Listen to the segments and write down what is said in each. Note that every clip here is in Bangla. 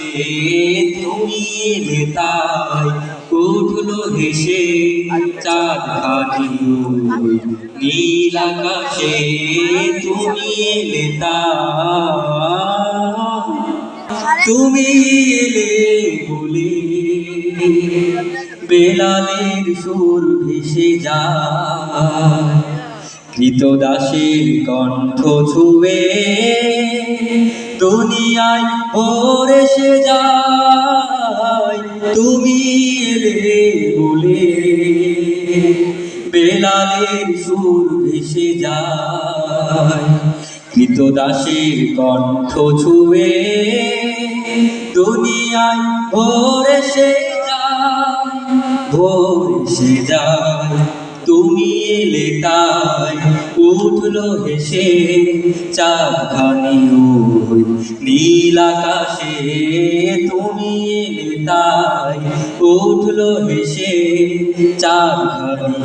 আকাশে তুমি এলে তাই উঠলো হেসে চাঁদ খানি নীল আকাশে তুমি এলে তাই তুমি এলে বলে বেলালের সুর ভেসে যায় কৃতদাসের কণ্ঠ ছুঁয়ে দুনিয়ায় ভরে সে যায় তুমি এলে বলে বেলালের সুর ভেসে যায় কৃতদাসের কণ্ঠ ছুঁয়ে দুনিয়ায় ভরে সে যায় তুমি এলে তাই উঠলো হেসে চাঁদ খানি নীল আকাশে তুমি এলে তাই উঠলো হেসে চাঁদ খানি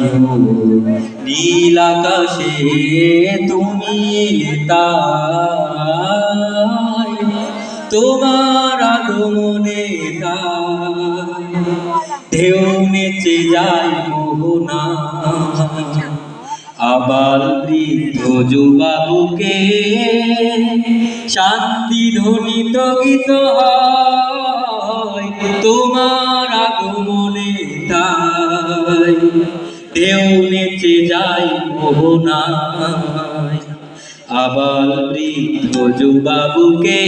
নীল আকাশে তুমি এলে তাই তোমার আগমনে তাই ঢেউ নেচে যায় মোহনা আবার বৃদ্ধ যুবাবুকে শান্তি ধ্বনিত গীত হয় তোমার আগমনে তাই ঢেউ নেচে যায় মোহনা আবার বৃদ্ধ যুবাবুকে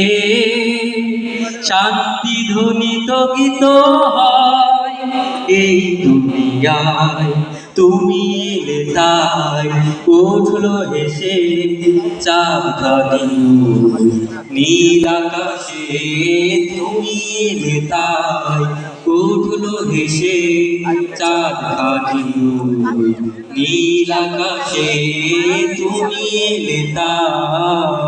শান্তি ধ্বনিত গীত হয় এই দুনিয়ায় তুমি এলে তাই উঠলো হেসে চাঁদ খানি নীল আকাশে তুমি এলে তাই উঠলো হেসে চাঁদ খানি নীল আকাশে তুমি এলে তাই।